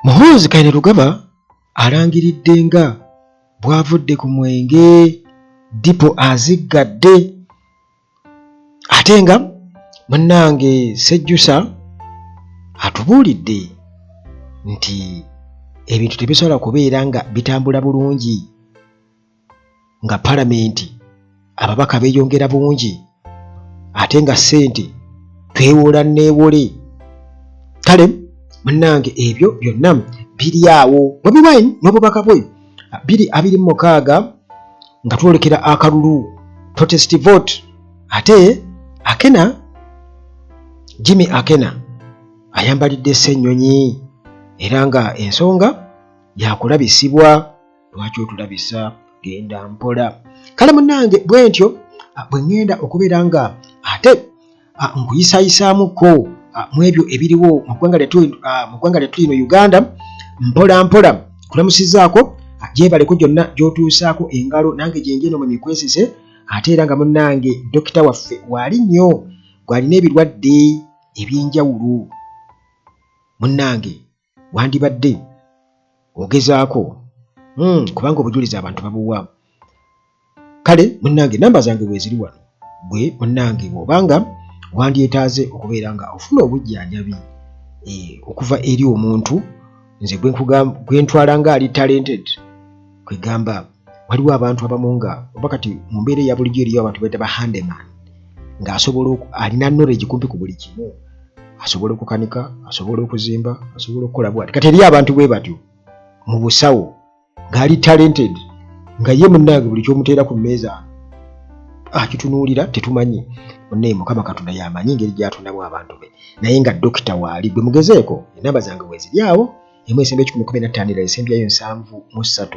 Muhoozi Kainerugaba alangiridde nga bw'avudde ku mwenge Dipo aziggadde. Ate nga munnange Sejjusa atubuulidde nti ebintu tebisobola kubeera nga bitambula bulungi nga palamenti ababaka beeyongera bungi ate nga ssente twewola neewole. Kale munnange ebyo byonna biri awo Bobi Wine n'obubaka bwe 226 nga twolekera akalulu protest vote. Ate Akena Jimmy Akena ayambalidde Ssenyonyi era nga ensonga yakulabisibwa. Lwaki otulabisa? Genda mpola. Kale munnange bwe ntyo bwe ngenda okubeera nga ate nkuyisayisaamuko mu ebyo ebiriwo mu ggwanga lyattu lino Uganda mpola mpola. Kulamusizaako gyebaleko gyonna gy'otuusaako engalo nange gyengeno mwe mikwesise. Ate era nga munnange dokita waffe waali nnyo gwalina ebirwadde eby'enjawulo. Munnange wandibadde ogezaako kubanga obujulizi abantu babuwa. Kale munnange namba zange bweziri wano. Bwe munnange bw'obanga wandyetaaze okubeera nga ofuna obujjanjabi okuva eri omuntu nze gwe ntwala nga ali talented, kwegamba waliwo abantu abamu nga oba kati mu mbeera eya bulijjo eriyo abantu beta ba handyman ng'asobola alina knowledge kumpi ku buli kimu. Asobola okukanika, asobola okuzimba, asobola okukola bwati. Kati eriyo abantu bwe batyo mu busawo ng'ali talented nga ye munnange buli kyomuteera ku mmeeza akitunuulira tetumanyi. Munne Mukama Katonda y'amanyi engeri gy'atondamu abantu be. Naye nga dokita waali bwe mugezeeko enamba zange bweziri awo 1-15-773.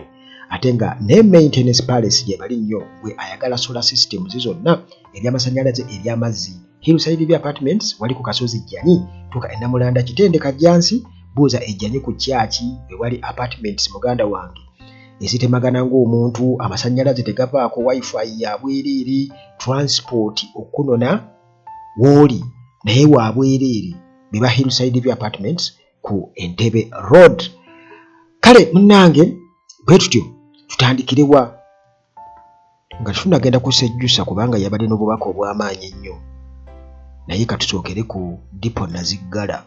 Ate nga ne maintenance palace gye bali nnyo gwe ayagala solar systems zonna eby'amasannyalaze eby'amazzi. Hillside view apartments wali ku Kasozi Jjanyi tuka Ennamulanda Kitende Kajjansi buuza ejjanyi ku kyaki we wali apartments muganda wange ezitemagana ng'omuntu, amasannyalaze tegavaako, wifi ya bwereere, transport okunona wooli naye wa bwereere. Biba Hillside view apartments ku Entebbe Road. Kale munnange bwe tutyo tutandikirewa nga tunagenda ku Sejjusa kubanga yabadde n'obubaka obw'amaanyi ennyo. Naye katusookere ku Dipo Naziggala.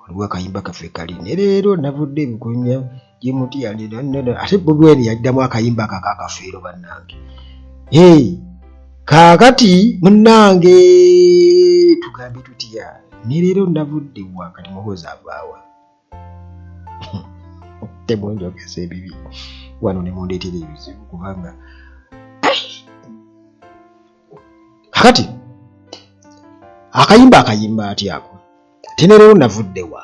Waliwo akayimba kaffe kali ne leero navudde ebikunya gyemuti yalira ate Bobi Wine yaddamu akayimba akakafeero bannange. Kaakati munnange tugambe tutya ne leero navudde wa kati Muhoozi avaawa temwenjogeza ebibi wano ne mundeetera ebizibu kubanga kakati akayimba atyako tenereero navudde wa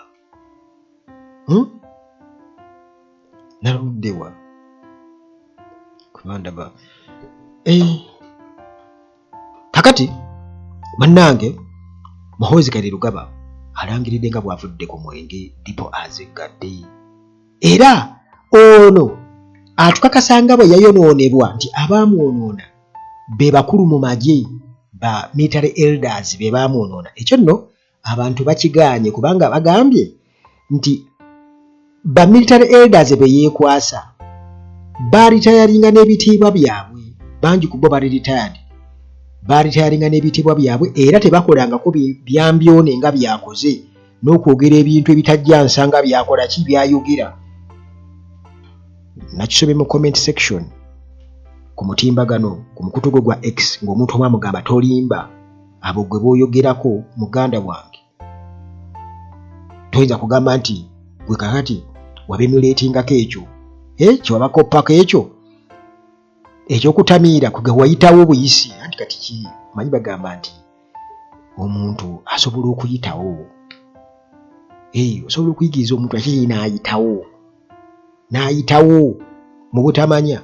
navudde wa kubandaba kakati bannange Muhoozi Kainerugaba alangiridde nga bw'avudde ku mwenge Dipo aziggadde. Era ono atukakasanga bwe yayonoonebwa nti abamwonoona be bakulu mu magye ba military elders be bamwonoona. Ekyo nno abantu bakigaanye kubanga bagambye nti ba military elders be yeekwasa baritayaringa n'ebitiibwa byabwe. Bangi ku bo bali retired baritayaringa n'ebitiibwa byabwe era tebakolangako byambyone nga byakoze n'okwogera ebintu ebitajja nsanga byakola ki byayogera. Nakisomye mu comment section ku mutimbagano ku mukutu gwe gwa X ng'omuntu omu amugamba tolimba abo gwe booyogerako muganda wange. Toyinza kugamba nti gwe kakati wabemulatingako ekyo kyewabakopako ekyo ekyokutamiira kwe wayitawo obuyisi. Anti kati ki manyi bagamba nti omuntu asobola okuyitawo osobola okuyigiriza omuntu akiri n'ayitawo mu butamanya.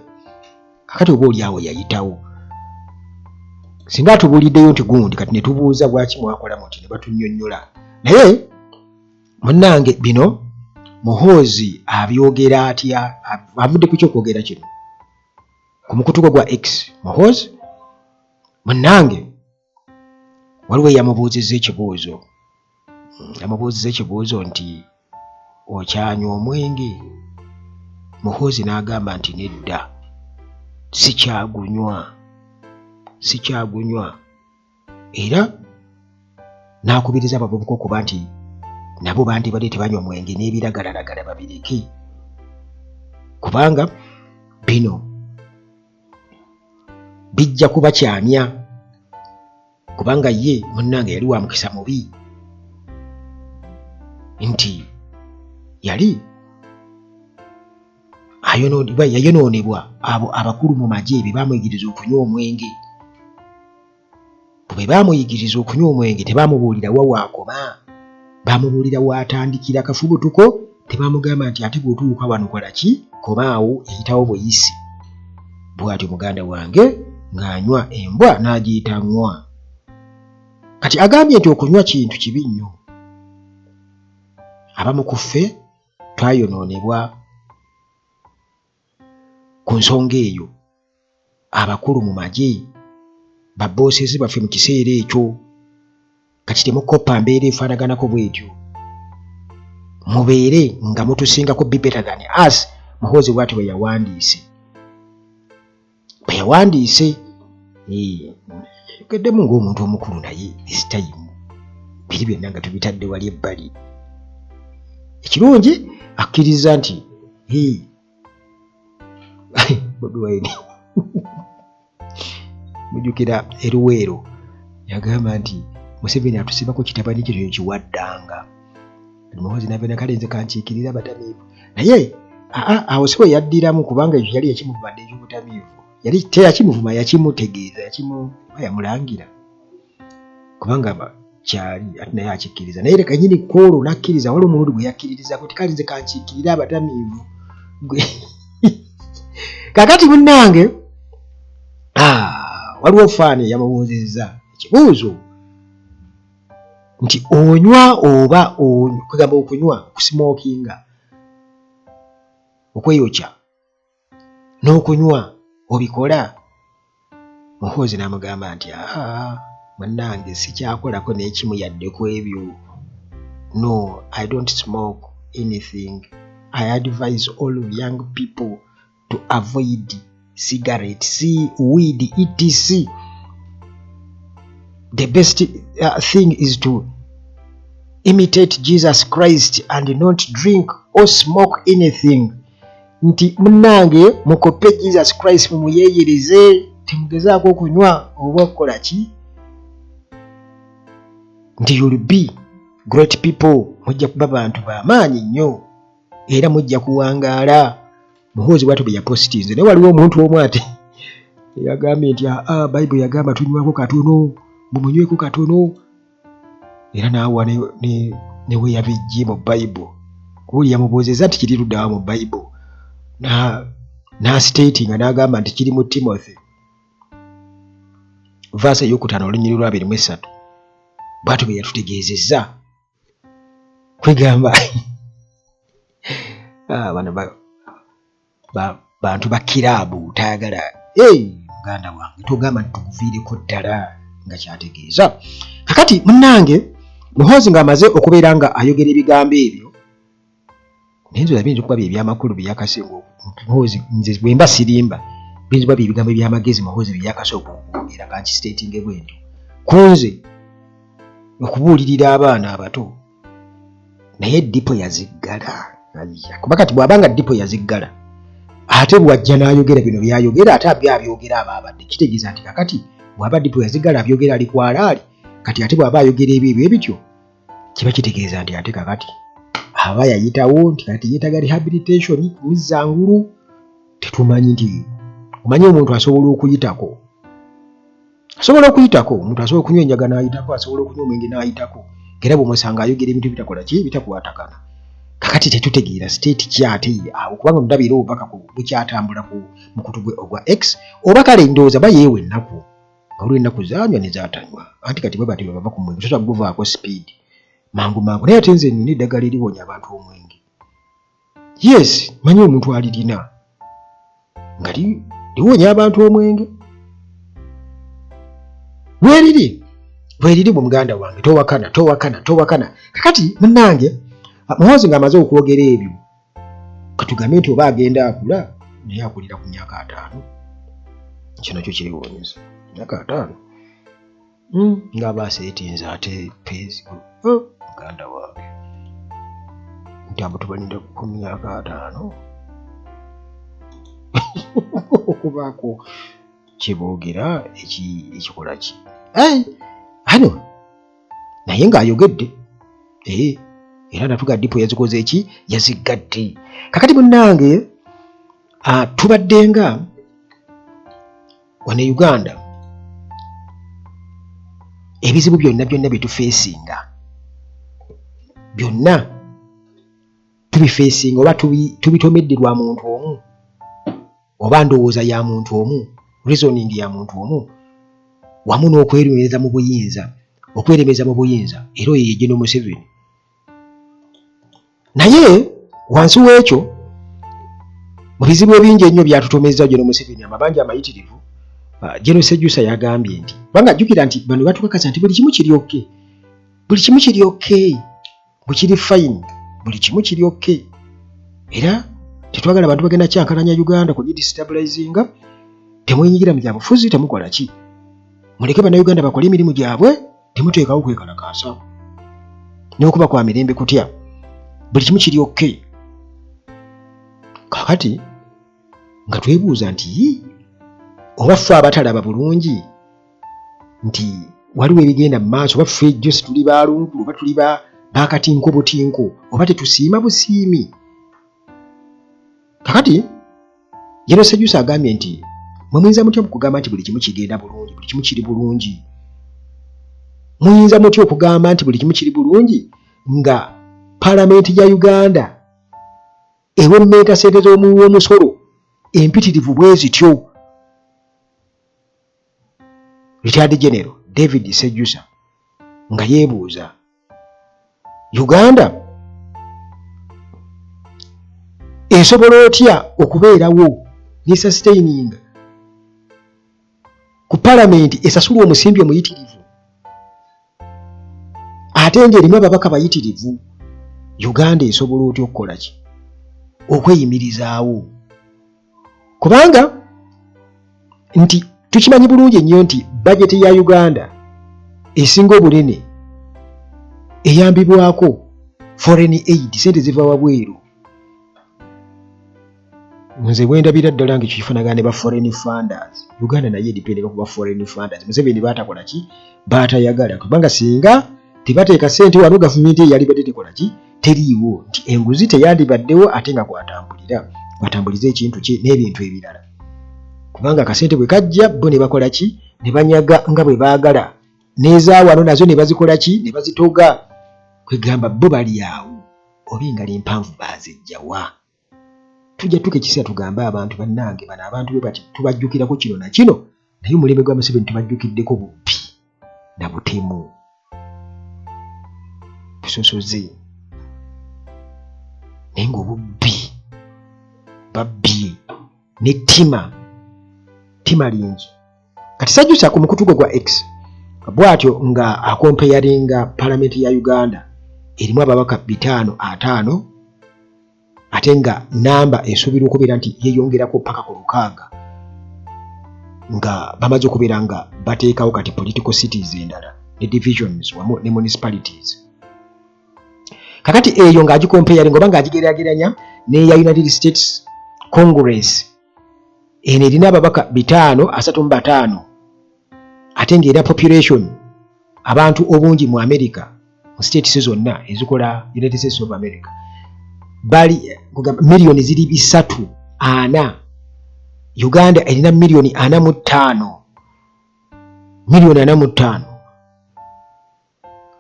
Kakati oba oli awo yayitawo singa atubuuliddeyo nti gundi kati ne tubuuza bwaki mwakola muti ne batunnyonnyola. Naye munnange bino Muhoozi abyogera atya? Avudde ku kyokwogera kino ku mukutu gwa X. Muhoozi munnange waliwo yamubuuzizza ekibuuzo nti okyanywa omwenge? Muhoozi n'agamba nti nedda, sikyagunywa. Era n'akubiriza abavubuka okuba nti nabo bandibadde tebanywa mwenge n'ebiragalalagala babireke, kubanga bino bijja kubakyamya, kubanga ye munnange yali wa mukisa mubi, nti yali yayonoonebwa abo abakulu mu magye be baamuyigiriza okunywa omwenge. Bwe baamuyigiriza okunywa omwenge tebaamubuulira wa waakoma, baamubuulira waatandikira kafubutuko, tebaamugamba nti ate bw'otuuka wano kola ki, komaawo eyitawo buyisi. Bw'atyo muganda wange ng'anywa embwa n'agiyita nnywa. Kati agambye nti okunywa kintu kibi nnyo. Abamu ku ffe twayonoonebwa ku nsonga eyo. Abakulu mu magye, babboosezi baffe mu kiseera ekyo, kati temukoppa mbeera efaanaganako bw'etyo, mubeere nga mutusingako be better than us. Muhoozi bw'atyo bwe yawandiise yogeddemu ng'omuntu omukulu, naye esitayimu biri byonna nga tubitadde wali ebbali. Ekirungi akkiriza nti Bobi Wine mujjukira eruweero yagamba nti Museveni atusibako kitabani kino ekiwaddanga. Muhoozi n'abeera kale nze kankiikirira abatamiivu, naye awo si bwe yaddiramu, kubanga ekyo yali yakimuvudde eky'obutamiivu, yali teyakimuvuma, yakimutegeeza, yamulangira, kubanga kyali ate naye akikkiriza. Naye leka nyini kwolwo n'akkiriza, waliwo omulundi gwe yakkiririza kuti kale nze kankiikirira abatamiivu. Kakati munnange waliwo faani yamubuuzizza ekibuuzo nti onywa oba kwegamba okunywa, kusimookinga, okweyokya n'okunywa obikola? Muhoozi n'amugamba nti munnange sikyakolako n'ekimu yadde ku ebyo. No, I don't smoke anything. I advise all young people to avoid cigarettes, weed, etc. The best thing is to imitate Jesus Christ and not drink or smoke anything. Nti munnange mukoppe Jesus Christ mumuyeeyereze, temugezaako okunywa oba okukola ki. Nti you'll be great people, mujja kuba bantu b'amaanyi nnyo era mujja kuwangaala. Muhoozi bw'atyo bwe yapositinze. Naye waliwo omuntu omu ate yagambye nti Bayibuli yagamba tunywako katono, mumunyweko katono, era n'awa ne we yabijje mu Bayibuli. Kuuli yamubuuzizza nti kiri luddawa mu Bayibuli, n'asitatinga n'agamba nti kiri mu Timothy vaasa ey'okutaano olunyiri lwa 23. Bw'atyo bwe yatutegeezezza. Kwegamba bano bantu bakiraabu tayagala. Muganda wange tugamba nti tukuviireko ddala nga kyategeeza. Kakati munnange Muhoozi ng'amaze okubeera nga ayogera ebigambo ebyo, nayinza biyinza okuba by'ebyamakulu byakasengo. Muhoozi nze bwe mba sirimba biyinza okuba ebigambo eby'amagezi Muhoozi byakasobola okwogera kankisitatinge bwentyo kunze okubuulirira abaana abato. Naye dipo yaziggala. Kuba kati bw'abanga dipo yaziggala ate bw'ajja n'ayogera bino by'ayogera ate abyogera ababadde, kitegeeza nti kakati bw'aba dipo yaziggala abyogera ali kwalaali, kati ate bw'aba ayogera ebyo ebityo kiba kitegeeza nti ate kakati aba yayitawo nti kati yeetaga rehabilitation muzzangulu. Tetumanyi nti omanyi omuntu asobola okuyitako, omuntu asobola okunywa enjaga n'ayitako, asobola okunywa omwenge n'ayitako, era bw'omusanga ayogera ebintu bitakola ki, bitakwatagana. Kakati tetutegeera state kyate awo, kubanga ndabira obubaka bukyatambula mu kutugwe ogwa X, oba kale ndowooza bayeewa ennaku nga waliwo ennaku zaanywa ne zaatanywa, anti kati bwe batyo bava ku mwenge tosobola guvaako speed mangu. Naye ate nze nina eddagala eriwonya abantu omwenge. Yes, manyi omuntu alirina nga liwonya abantu omwenge. Bweriri bwe muganda wange, towakana. Kakati munnange Muhoozi ng'amaze okwogera ebyo katugambe nti oba agenda akula naye akulira ku myaka 5 kino kyo kyewuunyisa myaka 5 ng'aba aseetinze ate peezi muganda wange nti abo tubalinda ku myaka 5 okubaako kyeboogera ekikola ki hano naye ng'ayogedde era natuga dipo yazikoze eki yaziggadde kakati munnange tubadde nga wano e Uganda ebizibu byonna bye tufeesinga byonna tubifeesinga oba tubitomedderwa muntu omu oba ndowooza ya muntu omu reasoning ya muntu omu wamu n'okweremeza mu buyinza era oyo ye General Museveni. Naye wansi w'ekyo mu bizibu ebingi ennyo byatutomeza General Museveni amabanja amayitirivu General Sejjusa yagambye nti banga jjukira nti bano batukakasa nti buli kimu kiri okay bukiri fine buli kimu kiri okay era tetwagala abantu bagenda kyankalanya Uganda ku destabilizinga temwenyigira mu byabufuzi temukola ki muleke bana Uganda bakole emirimu gyabwe temuteekawo kwekalakaasa n'okuba kwa mirembe kutya buli kimu kiri okay kakati nga twebuuza nti oba ffe abatalaba bulungi nti waliwo ebigenda mu maaso oba ffe ejjo situli baalungulu oba tuli bakatinko butinko oba tetusiima busiimi kakati General Sejjusa agambye nti muyinza mutya okugamba nti buli kimu kigenda bulungi buli kimu kiri bulungi muyinza mutya okugamba nti buli kimu kiri bulungi nga Palamenti ya Uganda ewemmenta ssente z'omusolo empitirivu bwe zityo. Retired General David Sejjusa nga yeebuuza Uganda esobola otya okubeerawo ne sustaining ku Palamenti esasula omusimbi omuyitirivu ate ng'erimu ababaka bayitirivu Uganda esobola otya okukola ki okweyimirizaawo kubanga nti tukimanyi bulungi nnyo nti bajeti ya Uganda esinga obunene eyambibwako foreign aid sente ziva wabweru nze bwendabira ddala ng'ekifanagana ne ba foreign funders Uganda naye edipendeka kuba foreign funders Museveni baatakola ki baatayagala kubanga singa tebateeka sente wano gavumenti eyali badde tekola ki teriiwo nti enguzi teyandibaddewo ate nga kwatambuliza ekintu kye n'ebintu ebirala kubanga akasente bwe kajja bo ne bakola ki ne banyaga nga bwe baagala n'eza wano nazo ne bazikola ki ne bazitoga kwegamba bo bali awo oba engali empanvu baazijjawa tujja tuke ekiseera tugambe abantu bannange bano abantu be bati tubajjukirako kino na kino naye omulembe gwa Museveni tubajjukiddeko bubbi na butemu busosoze naye ng'obubbi babbi n'ettima lingi kati Sejjusa ku mukutu gwe gwa X bw'atyo nga akompeyaringa Palamenti ya Uganda erimu ababaka 5 ate nga namba esuubirwa okubeera nti yeeyongerako paka ku 6 nga bamaze okubeera nga bateekawo kati political cities endala ne divisions wamu ne municipalities kakati eyo ng'agikompeyaringa oba ng'agigeraageranya n'eya United States Congress eno erina ababaka 535 ate ng'era population abantu obungi mu America mu states zonna ezikola United States of America bali miliyoni ziri 340 Uganda erina miliyoni 45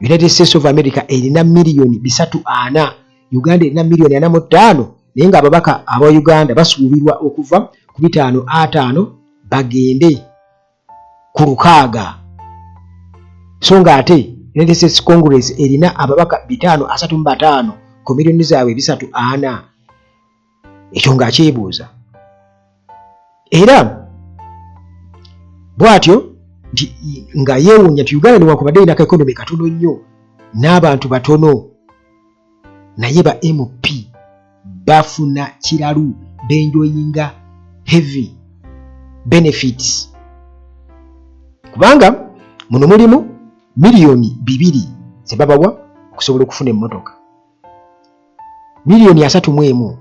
United States of America erina miliyoni 340 Uganda erina miliyoni 45 naye ng'ababaka aba Uganda basuubirwa okuva ku 5 bagende ku 6 so nga ate United States Congress erina ababaka 535 ku miliyoni zaabwe 340 ekyo ng'akyebuuza era bw'atyo nga yeewuunya nti Uganda newankubadde erina ka ekonomi katono nnyo n'abantu batono naye ba MP bafuna kiralu benjoyinga heavy benefits kubanga muno mulimu miliyoni 2 zebabawa okusobola okufuna emmotoka, miliyoni 3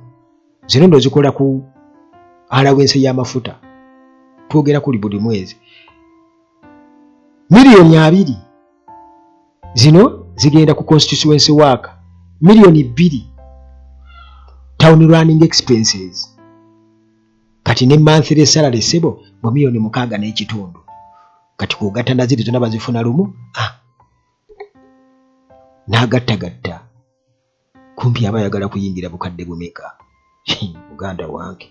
zino ndo zikola ku allowance y'amafuta twogera kuli buli mwezi, miliyoni 2 zino zigenda ku constituency work, miliyoni 2 town running expenses, kati ne monthly salary sebo mu miliyoni 6.5 kati kugatta na ziri zonna bazifuna lumu n'agattagatta kumpi abayagala kuyingira bukadde bumeka Uganda wange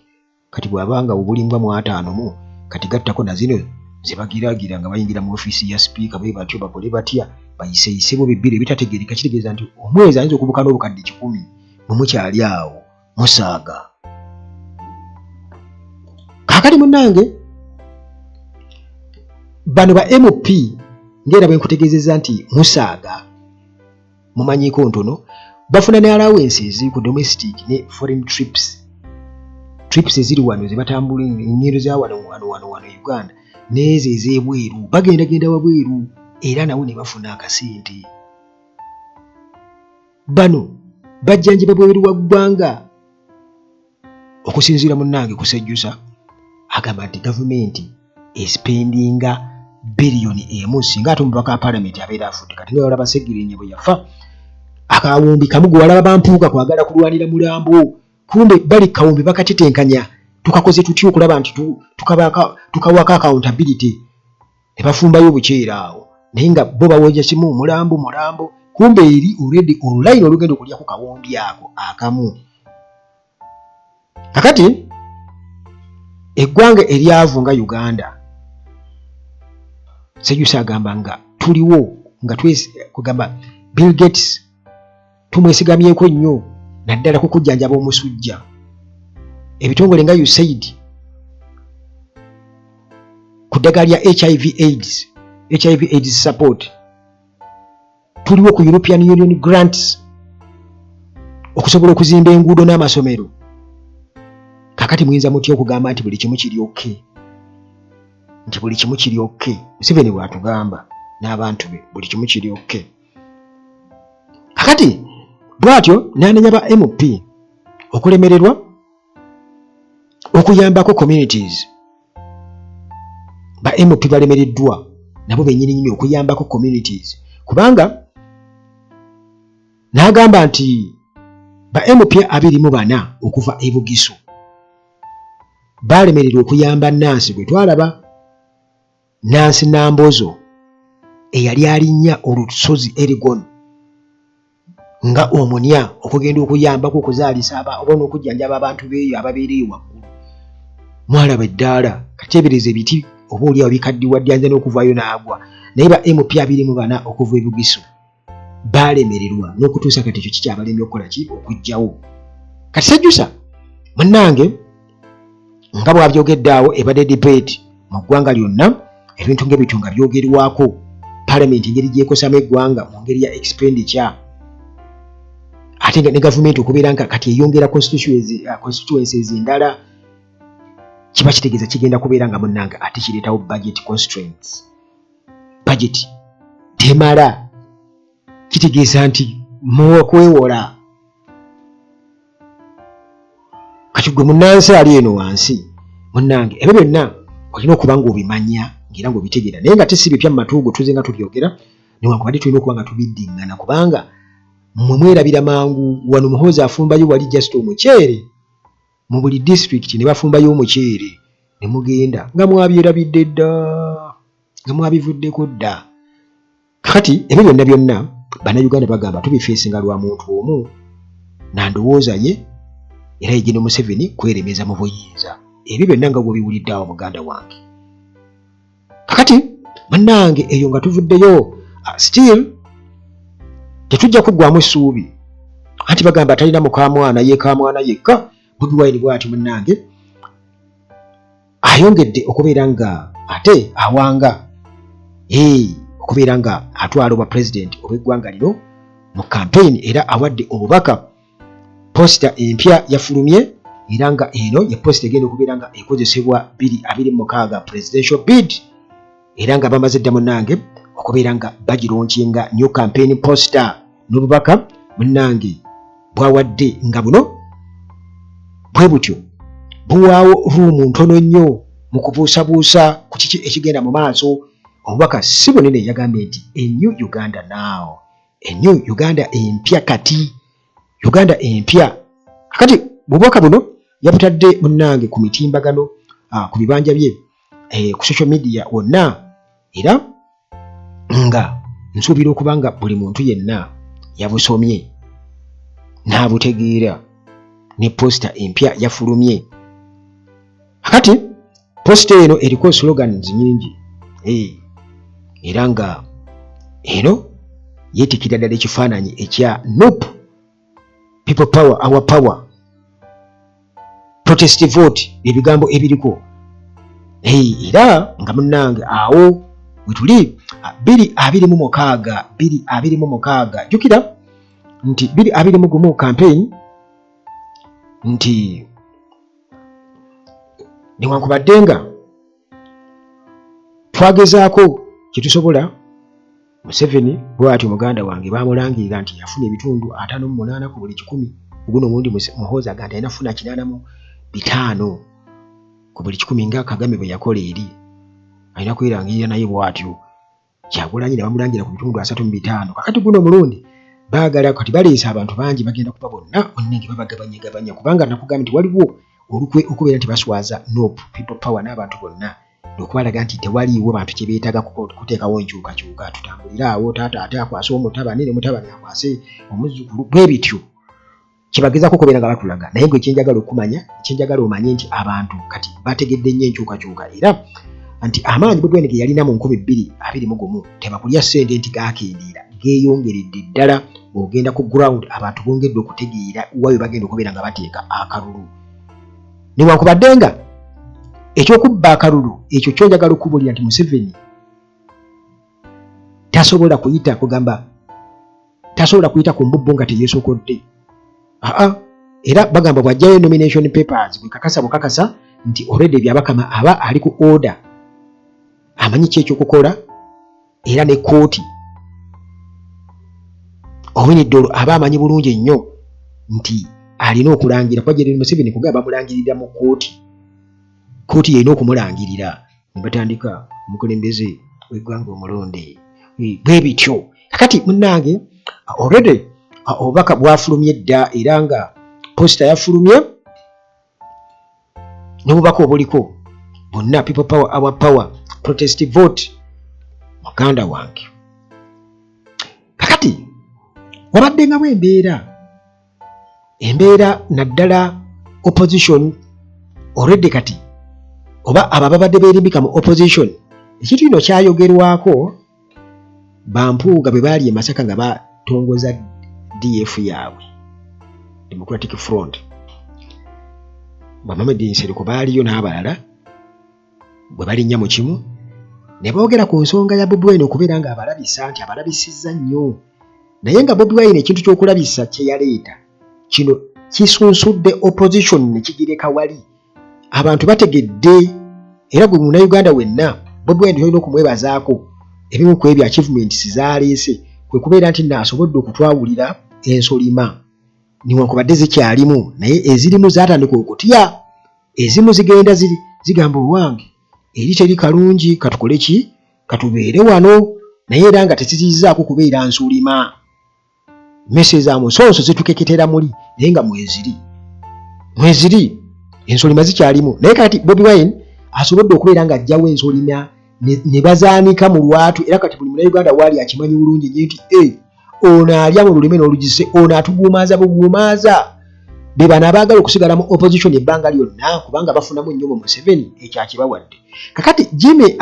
kati bwabanga obulimbwa mu 5 kati gattako na zino zibagiragira nga bayingira mu office ya speaker bwe batyo bakole batya bayiseyisebo bibire bitategereka kitegeeza nti omwezi ayinza okubuka n'obukadde 10 mu mukyali awo musaaga. Kakati munnange bano ba MP ngera bwe nkutegeezezza nti musaaga mumanyiko ntono bafuna ne allowances ku domestic ne foreign trips eziri wano zibatambula ennyendo za wano Uganda nezo ez'ebweru bagenda wabweru era nawo ne bafuna akasente. Bano bajjanjaba bweru wa ggwanga okusinziira munnange kusejjusa agamba nti gavumenti espendinga biliyoni 1 singa ate omubaka wa parliament abeera afudde kati nga olaba Segirinnya bwe yafa akawumbi kamu gwe walaba bampuuka kwagala kulwanira mulambo kumbe bali kawumbi bakatetenkanya tukakoze tutyo okulaba nti tukawaka accountability ne bafumbayo obukyera awo naye nga bo bawoja kimu mulambo kumbe eri already online olugendo okulya ku kawumbi ako akamu. Kakati eggwanga eryavu nga Uganda Sejjusa agamba nga tuliwo nga kugamba Bill Gates tumwesigamyeko nnyo naddala ku kujjanjaba omusujja, ebitongole nga USAID ku ddagala lya HIV AIDS support, tuliwo ku European Union grants okusobola okuzimba enguudo n'amasomero. Kakati muyinza mutya okugamba nti buli kimu kiri okay, Museveni bw'atugamba n'abantu be buli kimu kiri okay. Kakati bwatyo n'anenya ba MP okulemererwa okuyambako communities. Ba MP balemereddwa nabo bennyini okuyambako communities kubanga n'agamba nti ba MP 24 okuva e Bugisu balemererwa okuyamba Nansi gwe twalaba Nansi Nambozo eyali alinnya olusozi Erigon nga omunya okugenda okuyambako okuzaalisa oba n'okujjanjaba abantu beeyo ababeera ewaggulu. Mwalaba eddaala kateebereza ebiti oba oliawo bikaddiwa ddyanza n'okuvaayo n'agwa, naye ba MP 24 okuva e Bugisu balemererwa n'okutuusa kati ekyo kikyabalemye okukola ki okujjawo. Kati Sejjusa munnange nga bwabyogedde awo ebadde debate mu ggwanga lyonna, ebintu ng'ebityo nga byogerwako, parliament engeri gyekosamu eggwanga mu ngeri ya expenditure, ate nga ne gavumenti okubeera nga kati eyongera constituencies endala, kiba kitegeeza kigenda kubeera nga munnanga ate kireetawo budget constraints. Budget temala, kitegeeza nti mwokwewola. Kati gwe munnansi ali eno wansi munnange ebyo byonna olina okuba nga obimanya ng'era ng'obitegeera, naye nga si bipya mu matu go tuze nga tubyogera newankubadde tulina okuba nga tubiddiŋŋana kubanga mmwe mwerabira mangu wano Muhoozi afumbayo wali just omuceere mu buli district ne bafumbayo omuceere ne mugenda nga mwabyerabidde dda nga mwabivuddeko dda. Kakati ebyo byonna bannayuganda bagamba tubifeesinga lwa muntu omu nandowooza ye era yegenda Museveni kweremeza mu buyinza. Ebyo byonna nga bwebiwulidde awo muganda wange. Kakati bannange eyo nga tuvuddeyo still tetujja kuggwamu essuubi anti bagamba talina mukamwana yekamwana yekka. Bobi Wine bw'ati munnange ayongedde okubeera nga ate awanga okubeera nga atwala obwa president obw'eggwanga lino mu campaign era awadde obubaka posta empya yafulumye era nga eno ye posta egenda okubeera nga ekozesebwa 2026 presidential bid era nga bamaze dda munnange okubeera nga bagironkinga new campaign poster n'obubaka munnange bwawadde nga buno bwe butyo buwaawo ruumu ntono nnyo mu kubuusabuusa ku kiki ekigenda mu maaso. Obubaka si bunene yagambye nti a new Uganda now, a new Uganda empya kati, Uganda empya kati. Bubaka buno yabutadde munnange ku mitimbagano ku bibanja bye ku social media wonna era nga nsuubira okubanga buli muntu yenna yabusomye n'abutegeera ne posta empya yafulumye. Kati posta eno eriko slogans nyingi era nga eno yetikira ddala ekifaananyi ekya NUP, people power, our power, protest vote, ebigambo ebiriko era nga munnange awo wetuli 2026 jukira nti 2021 campaign nti newankubadde nga twagezaako kyetusobola. Museveni bw'atyo muganda wange bamulangirira nti yafuna ebitundu 58 ku buli 100. Guno mundi Muhoozi agamba alina funa 85 ku buli 100 nga Kagame bwe yakola eri. Alina kwerangirira naye bw'atyo. Kyagulanyi ne bamulangira ku bitundu 35. Kakati guno mulundi baagala kati baleesa abantu bangi bagenda kuba bonna onnenge babagabanyagabanya kubanga nakugamba nti waliwo olukwe okubeera nti baswaza NUP, people power n'abantu bonna okubalaga nti tewaliiwo bantu kye beetaaga kuteekawo enkyukakyuka. Tutambuliraawo taata ate akwase omutabani ne mutabani akwase omuzzukulu bwe bityo kyebagezaako okubeera nga batulaga. Naye gwe ekyenjagala okumanya, ekyenjagala omanye nti abantu kati bategedde nnyo enkyukakyuka era nti amaanyi Bobi Wine ge yalina mu 2021 tebakulya ssente nti gaakendeera, geeyongeredde ddala. Ogenda ku ground abantu bongedde okutegeera wawe bagenda okubeera nga bateeka akalulu. Newankubadde nga ekyokubba akalulu ekyo kyonjagala okubulira nti Museveni tasobola kuyita kugamba, tasobola kuyita ku mbubbu nga teyeesokodde. Era bagamba bw'ajjayo nomination papers bukakasa nti already byabakama aba ali ku order, amanyi ki ekyokukola era ne kooti Owinidolo aba amanyi bulungi ennyo nti alina okulangira kwa Jeremy Museveni kugamba bamulangirira mu kooti. Kooti yalina okumulangirira ne batandika omukulembeze w'eggwanga omulonde bwe bityo. Kakati munnange already obubaka bwafulumye dda era nga posta yafulumye n'obubaka obuliko bonna people power, our power, protest vote muganda wange. Kakati wabadde nga embeera naddala opposition already kati oba abo ababadde beerimbika mu opposition ekintu kino kyayogerwako Bampuuga bwe baali e Masaka nga batongoza DF yaabwe Democratic Front. Mohamed Nsereko baaliyo n'abalala bwe balinnya mu kimu ne boogera ku nsonga ya Bobi Wine okubeera nga abalabisa nti abalabisizza nnyo. Naye nga Bobi Wine ekintu ky'okulabisa kye yaleeta kino kisunsudde opposition ne kigireka wali. Abantu bategedde era gwe Munnayuganda wenna Bobi Wine olina okumwebazaako ebimu ku ebyo achievements zaleese kwe kubeera nti naasobodde okutwawulira ensolima newankubadde zikyalimu naye ezirimu zaatandika okutya, ezimu zigenda zigamba owange eri teri kalungi katukole ki katubeere wano, naye era nga tezizizaako kubeera nsulima. Mese za musonso zitukeketera muli naye nga mweziri ensolima zikyalimu. Naye kati Bobi Wine asobodde okubeera nga ajjawo ensolima ne bazaanika mu lwatu era kati buli Munnayuganda waali akimanyi bulungi nti ono alya mu lulime n'olugise, ono atuguumaaza buguumaaza. Be bano abaagala okusigala mu opposition ebbanga lyonna kubanga bafunamu nnyo mu Museveni ekyakibawadde. Kakati Jimmy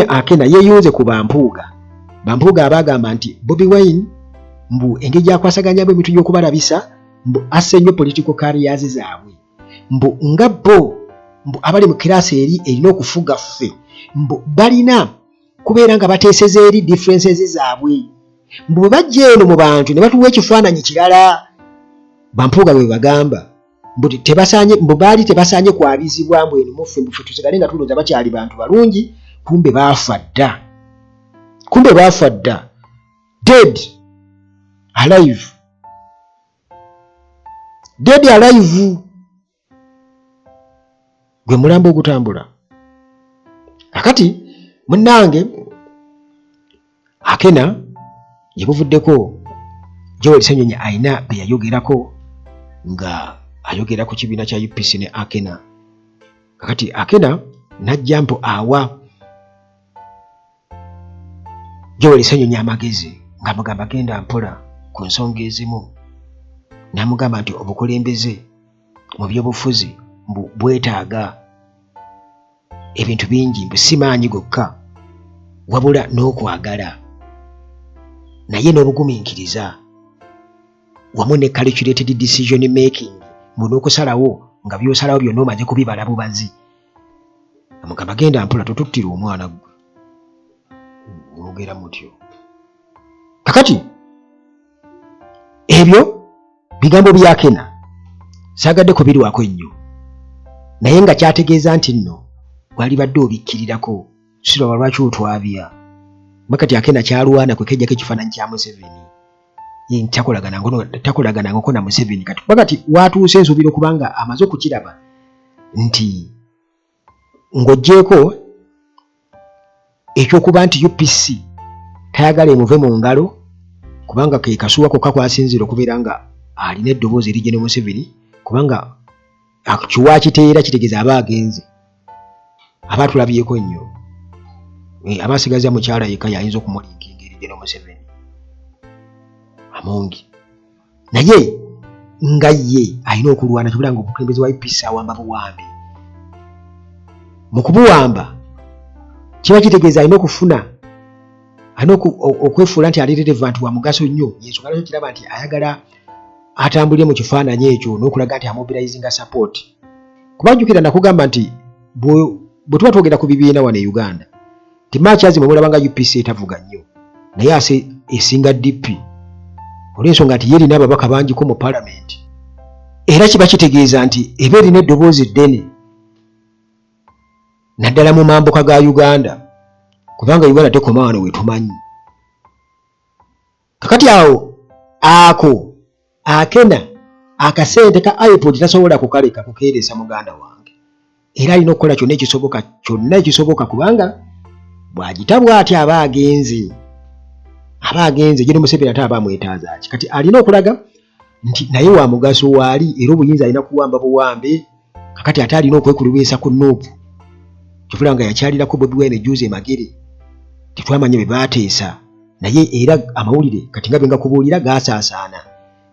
Akena yeeyunze ku Bampuuga. Bampuuga abagamba nti Bobi Wine mbu engeri gyakwasaganyaamu ebitu by'okubalabisa mbu asse nnyo political careers zaabwe mbu nga bo mbu abali mu kirasi eri erina okufuga ffe mbu balina kubeera nga bateeseza eri differences zaabwe mbu bwe bajja eno mu bantu ne batuwa ekifaananyi kirala bampuuga bwe bagamba mbuti baali tebasanye kwabizibwa mbwenu muffe tusigale nga tulowooza bakyali bantu balungi, kumbe baafa dda, dead alive. Gwe mulambo ogutambula. Kakati munnange Akena yebuvuddeko Joel Ssenyonyi ayina be yayogerako nga ayogera ku kibiina kya UPC ne Akena. Kakati Akena najja mpo awa Joel Ssenyonyi amagezi nga mugamba genda mpola ku nsonga ezimu, n'amugamba nti obukulembeze mu byobufuzi bwetaaga ebintu bingi, mbu si maanyi gokka wabula n'okwagala naye n'obugumiikiriza wamu ne calculated decision making, mbu n'okusalawo nga by'osalawo byonna omaze kubibala bubazi. Amugamba genda mpola totuttira omwana gwe, mwogera mutyo. Kakati ebyo bigambo bya Akena saagadde kubirwako nnyo, naye nga kyategeeza nti nno wali badde obikkirirako siraba lwaki otwabya. Bakati Akena kyalwana kwe kejjako ekifaananyi kya Museveni, takolaganangako na Museveni. Kati bakati watuuse ensubira okubanga amaze okukiraba nti ng'oggyeko ekyokuba nti UPC tayagala emuve mu ngalo, kubanga ke kasuwa kokka kwasinzira okubeera nga alina eddoboozi erigye Museveni, kubanga kiwakiteera kitegeeza aba agenze, aba atulabyeko nnyo, aba asigaza mukyala yekka yayinza okumulinkinga erigye Museveni amongi. Naye nga ye alina okulwana kibula nga obukulembeze wa UPC awamba buwambi. Mu kubuwamba kiba kitegeeza alina okufuna, alina okwefuula nti ali relevant wa mugaso nnyo. Yensonga lwaki kiraba nti ayagala atambulire mu kifaananyi ekyo n'okulaga nti amobilizinga support. Kubajjukira nakugamba nti bwe tuba twogera ku bibiina wano e Uganda ti Machazi mwe mulaba nga UPC etavuga nnyo, naye ase esinga DP olw'ensonga nti ye erina ababaka bangiko mu Parliament, era kiba kitegeeza nti eba erina eddoboozi ddene naddala mu mambuka ga Uganda, kubanga Uganda tekoma wano wetumanyi. Kakati awo ako Akena akasente ka iPod tasobola kukaleka kukeeresa muganda wange, era alina okukola kyonna ekisoboka kubanga bw'agitabwa ati aba agenze gye Museveni ate aba amwetaaza ki. Kati alina okulaga nti naye wa mugaso waali, era obuyinza alina kuwamba buwambe. Kakati ate alina okwekulubeesa ku Nuupu, kivula nga yakyalirako Bobi Wine juuzi emagere, tetwamanya bye baateesa, naye era amawulire kati nga bengakubuulira gaasaasaana.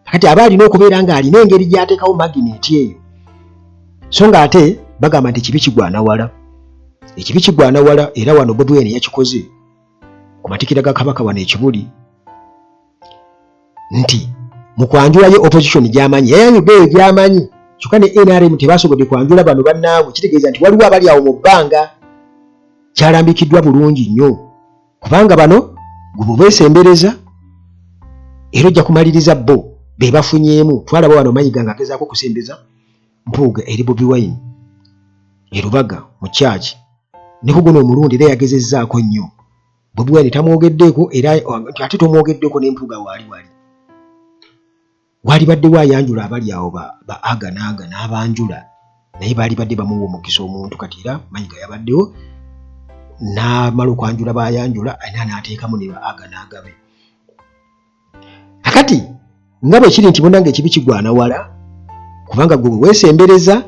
Kakati aba alina okubeera nga alina engeri gy'ateekawo magineti eyo, so nga ate bagamba nti ekibi kigwana wala. Ekibi kigwana wala, era wano Bobi Wine yakikoze ku matikira ga Kabaka wano ekibuli, nti mu kwanjula ye opposition gy'amanyi yayanyuga eyo gy'amanyi, kyokka ne NRM tebasobodde kwanjula bano bannaabwe. Kitegeeza nti waliwo abali awo mu bbanga, kyalambikiddwa bulungi nnyo, kubanga bano gwe beesembereza era ojja kumaliriza bo be bafunyeemu. Twalaba wano Mayiga ng'agezaako okusembeza mpuuga eri Bobi Wine e Lubaga mu kyaki, ne ku guno omulundi era yagezezzaako nnyo. Bobi Wine tamwogeddeeko, era ate tomwogeddeko n'empuuga waali badde waayanjula abali awo ba Aganaaga n'abanjula, naye baali badde bamuwa omukisa omuntu. Kati era Mayiga yabaddewo n'amala okwanjula bayanjula, era n'ateekamu ne ba Aganaaga be. Kakati nga bwe kiri nti munnange ekibi kigwana wala, kubanga gwe weesembereza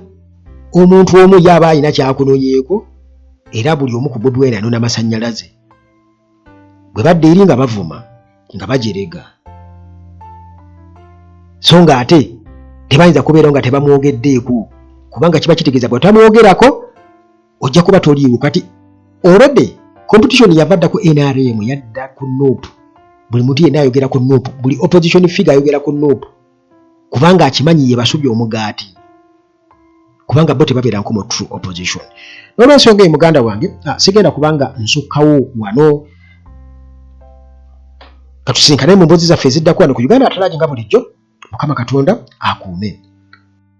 omuntu omu yaba alina kyakunoyeeko, era buli omu ku Bobi Wine anona amasannyalaze. Bwe badde eri nga bavuma nga bajerega, so nga ate tebayinza kubeerawo nga tebamwogeddeeko, kubanga kiba kitegeeza bwe tamwogerako ojja kuba toliiwo. Kati already competition yavadda ku NRM yadda ku Nuupu, buli muntu yenna ayogera ku Nuupu, buli opposition figure ayogera ku Nuupu, kubanga akimanyi ye basubye omugaati, kubanga bo tebabeeranko mu true opposition. N'olwensonga eyo muganda wange sigenda kubanga nsukkawo wano, katusinkane mu mboozi zaffe eziddako wano ku Uganda Atalagi nga bulijjo Mukama Katonda akuume.